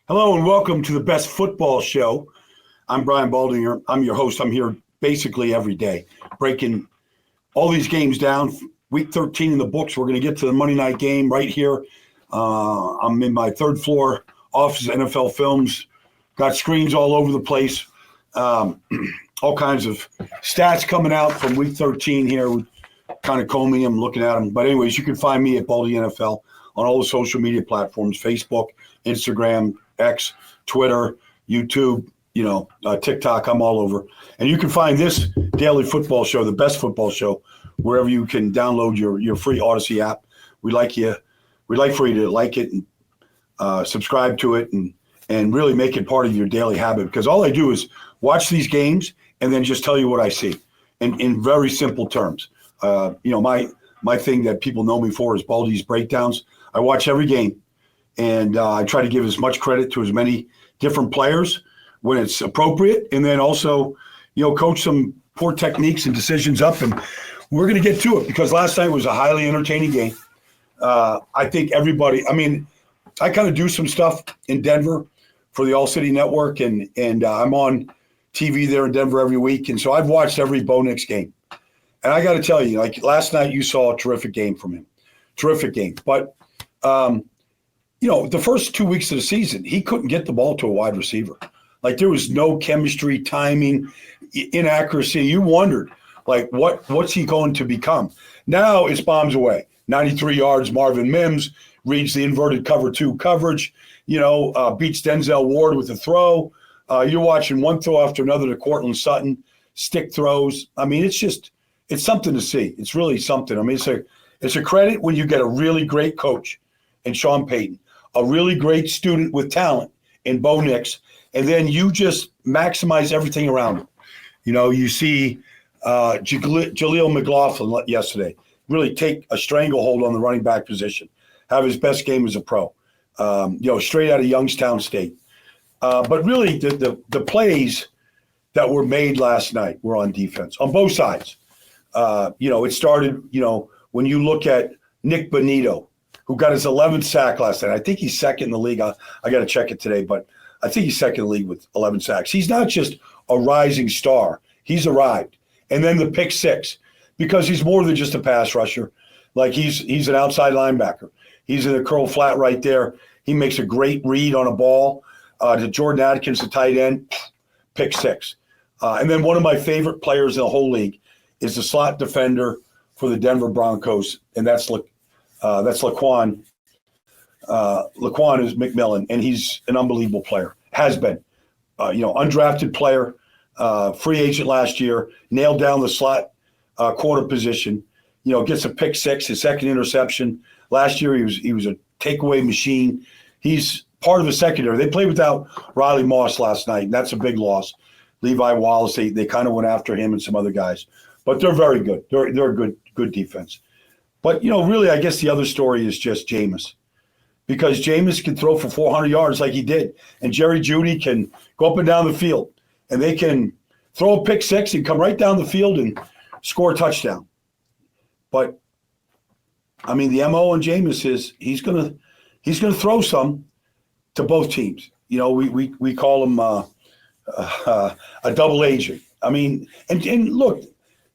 Hello and welcome to the best football show. I'm Brian Baldinger. I'm your host. I'm here basically every day, breaking all these games down. Week 13 in the books. We're going to get to the Monday night game right here. I'm in my third floor office, NFL Films. Got screens all over the place. All kinds of stats coming out from week 13 here. We're kind of combing them, looking at them. But anyways, you can find me at Baldy NFL on all the social media platforms, Facebook, Instagram, X, Twitter, YouTube, TikTok. I'm all over. And you can find this daily football show, the best football show, wherever you can download your free Odyssey app. We'd like for you to like it and subscribe to it and really make it part of your daily habit, because all I do is watch these games and then just tell you what I see in very simple terms. My thing that people know me for is Baldy's breakdowns. I watch every game, and I try to give as much credit to as many different players when it's appropriate, and then also, coach some poor techniques and decisions up. And we're going to get to it because last night was a highly entertaining game. I think everybody – I kind of do some stuff in Denver for the All City Network, and I'm on TV there in Denver every week, and so I've watched every Bo Nix game. And I got to tell you, like last night you saw a terrific game from him. Terrific game. But the first 2 weeks of the season, he couldn't get the ball to a wide receiver. Like there was no chemistry, timing, inaccuracy. You wondered, like, what's he going to become? Now it's bombs away. 93 yards, Marvin Mims reads the inverted cover 2 coverage, beats Denzel Ward with a throw. You're watching one throw after another to Cortland Sutton, stick throws. It's something to see. It's really something. It's a credit when you get a really great coach in Sean Payton, a really great student with talent in Bo Nix, and then you just maximize everything around him. You see Jaleel McLaughlin yesterday really take a stranglehold on the running back position, have his best game as a pro, straight out of Youngstown State. But really the plays that were made last night were on defense, on both sides. It started, when you look at Nick Bonito, who got his 11th sack last night. I think he's second in the league. I got to check it today, but I think he's second in the league with 11 sacks. He's not just a rising star. He's arrived. And then the pick 6, because he's more than just a pass rusher. Like he's an outside linebacker. He's in a curl flat right there. He makes a great read on a ball to Jordan Atkins, the tight end, pick 6. And then one of my favorite players in the whole league is the slot defender for the Denver Broncos, and that's Laquan. Laquan is McMillan, and he's an unbelievable player. Has been, undrafted player, free agent last year, nailed down the slot corner position. Gets a pick 6, his second interception. Last year he was a takeaway machine. He's part of the secondary. They played without Riley Moss last night, and that's a big loss. Levi Wallace, they kind of went after him and some other guys. But they're very good. They're a good defense. But, really, I guess the other story is just Jameis. Because Jameis can throw for 400 yards like he did. And Jerry Jeudy can go up and down the field. And they can throw a pick 6 and come right down the field and score a touchdown. But, the MO on Jameis is he's gonna throw some to both teams. We call him a double agent. And look,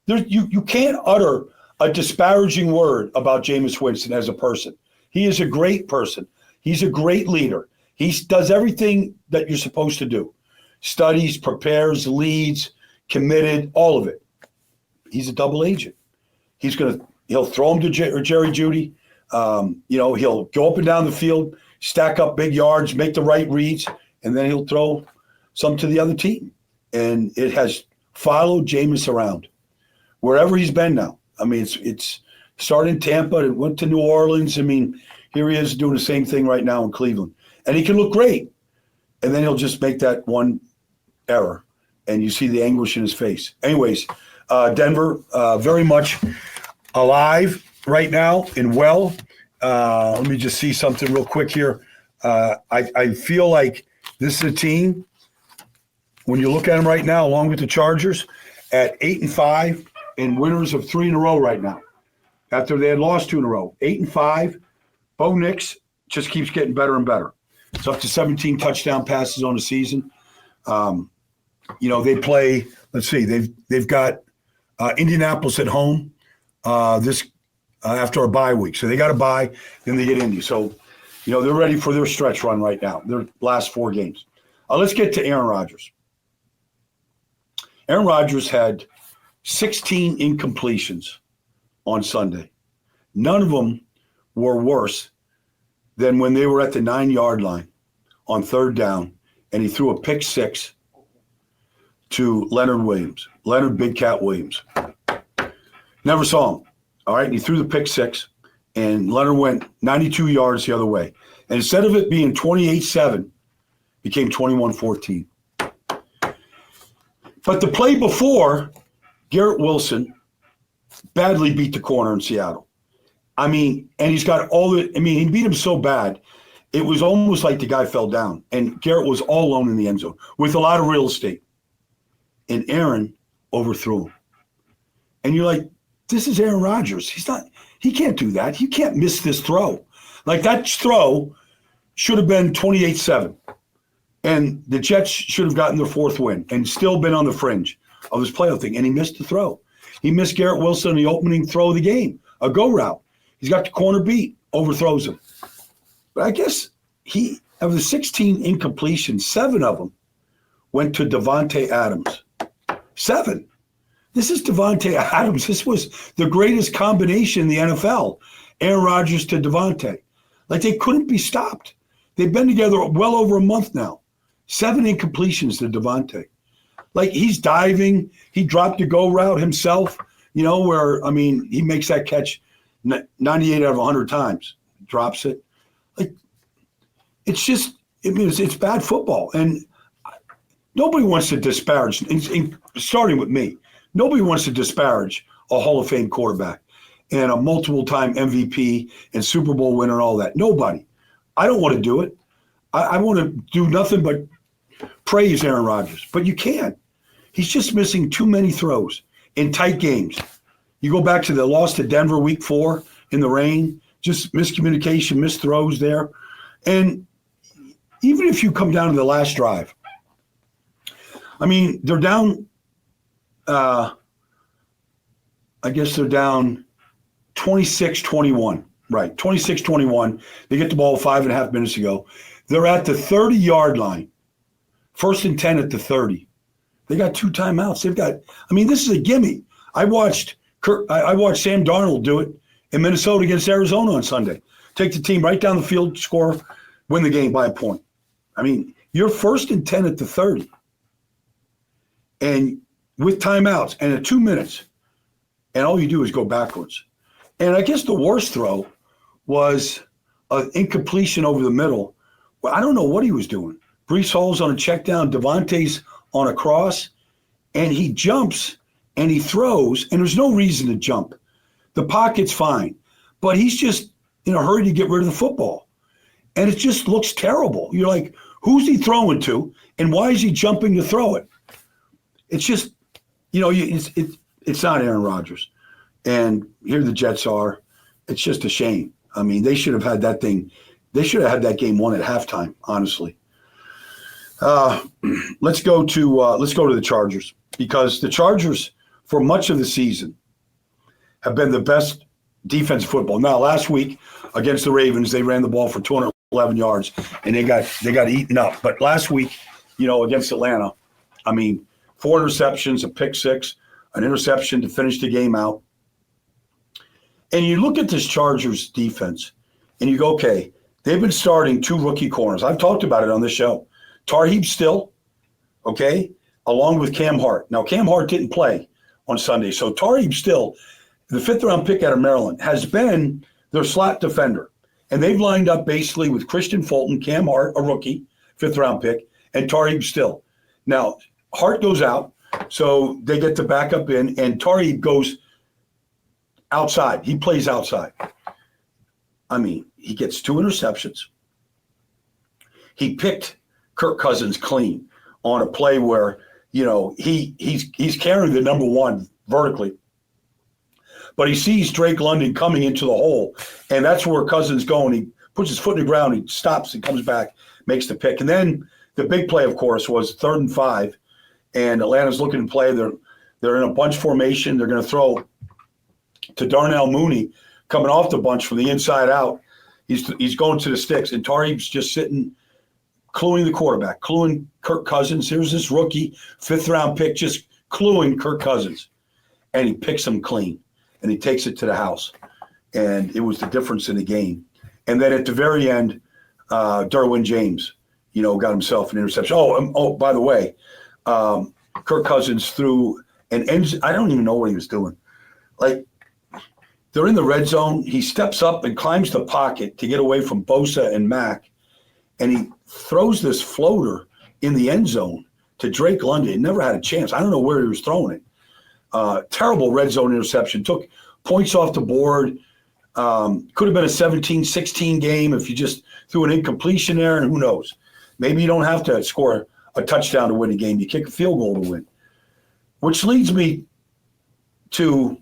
you can't utter a disparaging word about Jameis Winston as a person. He is a great person. He's a great leader. He does everything that you're supposed to do. Studies, prepares, leads, committed, all of it. He's a double agent. He'll throw him to Jerry Jeudy. He'll go up and down the field, stack up big yards, make the right reads, and then he'll throw some to the other team. And it has followed Jameis around wherever he's been now. It's started in Tampa, it went to New Orleans. Here he is doing the same thing right now in Cleveland. And he can look great. And then he'll just make that one error. And you see the anguish in his face. Anyways, Denver, very much alive right now and well. Let me just see something real quick here. I feel like this is a team, when you look at them right now, along with the Chargers, at 8-5 and winners of 3 in a row right now. After they had lost 2 in a row, 8-5, Bo Nix just keeps getting better and better. It's up to 17 touchdown passes on the season. They play. Let's see. They've got Indianapolis at home after a bye week, so they got a bye. Then they get Indy. So, they're ready for their stretch run right now. Their last 4 games. Let's get to Aaron Rodgers. Aaron Rodgers had 16 incompletions on Sunday. None of them were worse than when they were at the 9-yard line on 3rd down, and he threw a pick 6 to Leonard Big Cat Williams. Never saw him. All right, and he threw the pick 6, and Leonard went 92 yards the other way. And instead of it being 28-7, became 21-14. But the play before, Garrett Wilson badly beat the corner in Seattle. And he's got he beat him so bad, it was almost like the guy fell down. And Garrett was all alone in the end zone with a lot of real estate. And Aaron overthrew him. And you're like, this is Aaron Rodgers. He can't do that. You can't miss this throw. Like, that throw should have been 28-7. And the Jets should have gotten their 4th win and still been on the fringe of this playoff thing. And he missed the throw. He missed Garrett Wilson on the opening throw of the game, a go route. He's got the corner beat, overthrows him. But I guess of the 16 incompletions, 7 of them went to Davante Adams. 7. This is Davante Adams. This was the greatest combination in the NFL. Aaron Rodgers to Davante. Like, they couldn't be stopped. They've been together well over a month now. 7 incompletions to Davante. Like, he's diving. He dropped the go route himself, he makes that catch 98 out of 100 times. Drops it. Like, it's just, it's bad football. And nobody wants to disparage, starting with me, nobody wants to disparage a Hall of Fame quarterback and a multiple-time MVP and Super Bowl winner and all that. Nobody. I don't want to do it. I want to do nothing but praise Aaron Rodgers. But you can't. He's just missing too many throws in tight games. You go back to the loss to Denver week 4 in the rain, just miscommunication, missed throws there. And even if you come down to the last drive, they're down, I guess they're down 26-21. Right, 26-21. They get the ball 5.5 minutes to go. They're at the 30-yard line. 1st and 10 at the 30. They got 2 timeouts. This is a gimme. I watched Sam Darnold do it in Minnesota against Arizona on Sunday. Take the team right down the field, score, win the game by a point. You're 1st and 10 at the 30. And with timeouts and at 2 minutes, and all you do is go backwards. And I guess the worst throw was an incompletion over the middle. Well, I don't know what he was doing. Breece Hall's on a check down, Devontae's on a cross, and he jumps and he throws, and there's no reason to jump. The pocket's fine, but he's just in a hurry to get rid of the football. And it just looks terrible. You're like, who's he throwing to, and why is he jumping to throw it? It's just, it's not Aaron Rodgers. And here the Jets are. It's just a shame. They should have had that thing. They should have had that game won at halftime, honestly. Let's go to the Chargers, because the Chargers, for much of the season, have been the best defensive football. Now, last week against the Ravens, they ran the ball for 211 yards, and they got eaten up. But last week, against Atlanta, 4 interceptions, a pick 6, an interception to finish the game out. And you look at this Chargers defense, and you go, okay, they've been starting 2 rookie corners. I've talked about it on this show. Tarheeb Still, okay, along with Cam Hart. Now, Cam Hart didn't play on Sunday, so Tarheeb Still, the 5th-round pick out of Maryland, has been their slot defender. And they've lined up basically with Christian Fulton, Cam Hart, a rookie, 5th-round pick, and Tarheeb Still. Now, Hart goes out, so they get the backup in, and Tarheeb goes outside. He plays outside. He gets 2 interceptions. He picked Kirk Cousins clean on a play where, he's carrying the number 1 vertically. But he sees Drake London coming into the hole, and that's where Cousins going. He puts his foot in the ground, he stops and comes back, makes the pick. And then the big play, of course, was 3rd and 5, and Atlanta's looking to play. They're in a bunch formation. They're going to throw to Darnell Mooney coming off the bunch from the inside out. He's going to the sticks, and Tariq's just sitting, cluing the quarterback, cluing Kirk Cousins. Here's this rookie, 5th-round pick, just cluing Kirk Cousins. And he picks him clean, and he takes it to the house. And it was the difference in the game. And then at the very end, Derwin James, got himself an interception. By the way, Kirk Cousins threw an end. I don't even know what he was doing. Like, they're in the red zone. He steps up and climbs the pocket to get away from Bosa and Mack, and he throws this floater in the end zone to Drake London. He never had a chance. I don't know where he was throwing it. Terrible red zone interception. Took points off the board. Could have been a 17-16 game if you just threw an incompletion there, and who knows. Maybe you don't have to score a touchdown to win a game. You kick a field goal to win. Which leads me to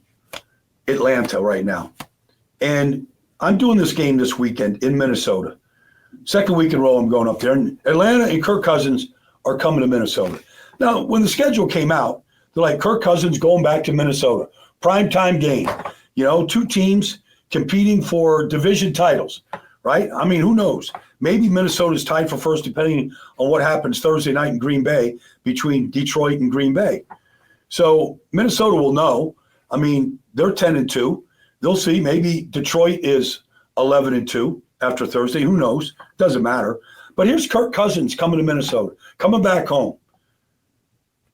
Atlanta right now. And I'm doing this game this weekend in Minnesota. Second week in a row I'm going up there. And Atlanta and Kirk Cousins are coming to Minnesota. Now, when the schedule came out, they're like, Kirk Cousins going back to Minnesota. Primetime game. 2 teams competing for division titles, right? I mean, who knows? Maybe Minnesota's tied for first depending on what happens Thursday night in Green Bay between Detroit and Green Bay. So Minnesota will know. I mean, they're 10-2. They'll see. Maybe Detroit is 11-2 after Thursday. Who knows? Doesn't matter. But here's Kirk Cousins coming to Minnesota, coming back home,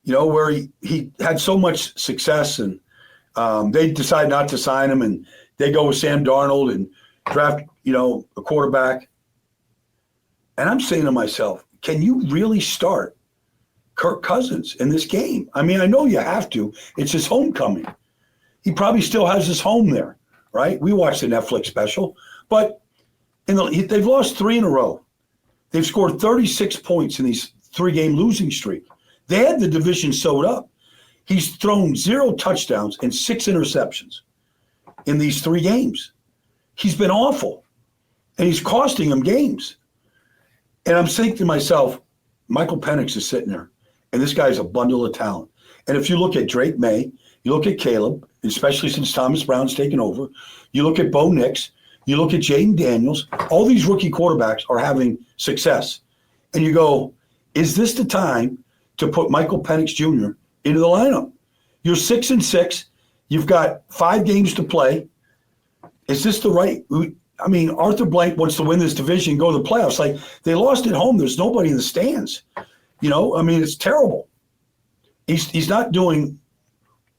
where he had so much success, and they decide not to sign him, and they go with Sam Darnold and draft, a quarterback. And I'm saying to myself, can you really start Kirk Cousins in this game? I mean, I know you have to. It's his homecoming. He probably still has his home there, right? We watched the Netflix special. But they've lost 3 in a row. They've scored 36 points in these 3-game losing streak. They had the division sewed up. He's thrown 0 touchdowns and 6 interceptions in these 3 games. He's been awful, and he's costing them games. And I'm thinking to myself, Michael Penix is sitting there, and this guy's a bundle of talent. And if you look at Drake May, you look at Caleb, especially since Thomas Brown's taken over, you look at Bo Nix, you look at Jaden Daniels, all these rookie quarterbacks are having success. And you go, is this the time to put Michael Penix Jr. into the lineup? You're 6-6. You've got 5 games to play. Is this the right? I mean, Arthur Blank wants to win this division, go to the playoffs. Like, they lost at home. There's nobody in the stands. I mean, it's terrible. He's not doing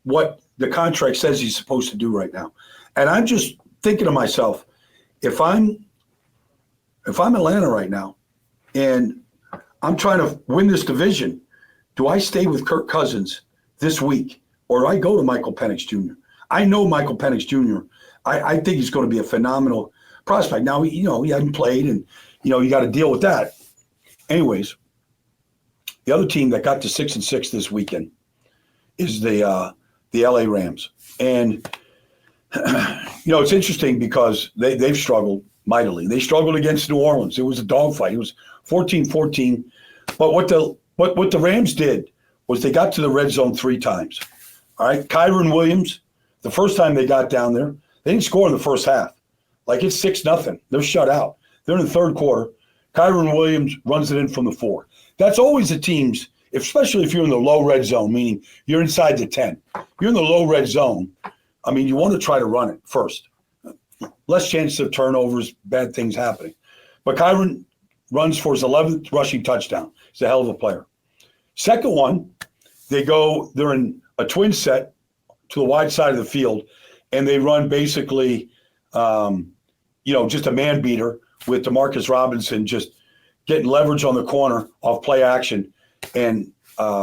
what the contract says he's supposed to do right now. And I'm just thinking to myself, if I'm Atlanta right now and I'm trying to win this division, do I stay with Kirk Cousins this week, or do I go to Michael Penix Jr.? I know Michael Penix Jr. I think he's going to be a phenomenal prospect. Now, he hasn't played, and, you got to deal with that. Anyways, the other team that got to 6-6 this weekend is the LA Rams. And, it's interesting because they've struggled mightily. They struggled against New Orleans. It was a dogfight. It was 14-14. But what the Rams did was they got to the red zone 3 times. All right, Kyron Williams, the first time they got down there, they didn't score in the first half. Like, it's 6-0. They're shut out. They're in the third quarter. Kyron Williams runs it in from the 4. That's always the teams, especially if you're in the low red zone, meaning you're inside the 10. You're in the low red zone. I mean, you want to try to run it first. Less chances of turnovers, bad things happening. But Kyron runs for his 11th rushing touchdown. He's a hell of a player. Second one, they're in a twin set to the wide side of the field, and they run basically, just a man beater with Demarcus Robinson just getting leverage on the corner off play action, and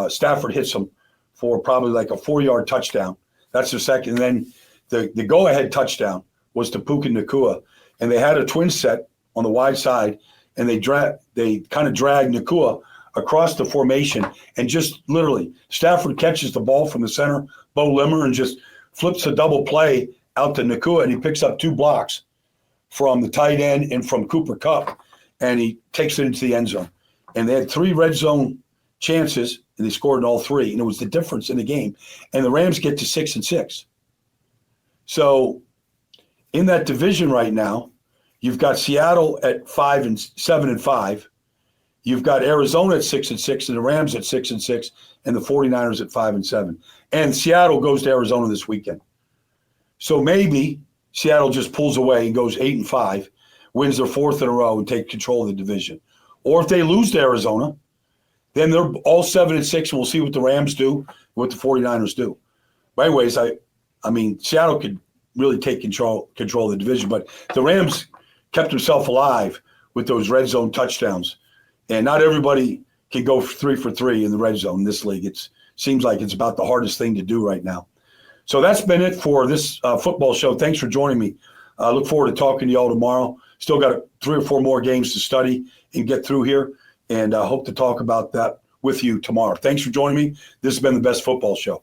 Stafford hits him for probably like a 4-yard touchdown. That's their second. And then the go-ahead touchdown was to Puka Nacua, and they had a twin set on the wide side, and they kind of dragged Nacua across the formation, and just literally Stafford catches the ball from the center, Bo Limmer, and just flips a double play out to Nacua, and he picks up 2 blocks from the tight end and from Cooper Kupp. and he takes it into the end zone. And they had 3 red zone chances, and they scored in all 3, and it was the difference in the game. And the Rams get to 6-6. So in that division right now, you've got Seattle at 7-5. You've got Arizona at 6-6, and the Rams at 6-6, and the 49ers at 5-7. And Seattle goes to Arizona this weekend. So maybe Seattle just pulls away and goes 8-5, wins their 4th in a row, and take control of the division. Or if they lose to Arizona, then they're all 7-6, and we'll see what the Rams do, what the 49ers do. By ways, I mean, Seattle could really take control of the division, but the Rams kept themselves alive with those red zone touchdowns. And not everybody can go 3 for 3 in the red zone in this league. It seems like it's about the hardest thing to do right now. So that's been it for this football show. Thanks for joining me. I look forward to talking to you all tomorrow. Still got 3 or 4 more games to study and get through here, and I hope to talk about that with you tomorrow. Thanks for joining me. This has been the Best Football Show.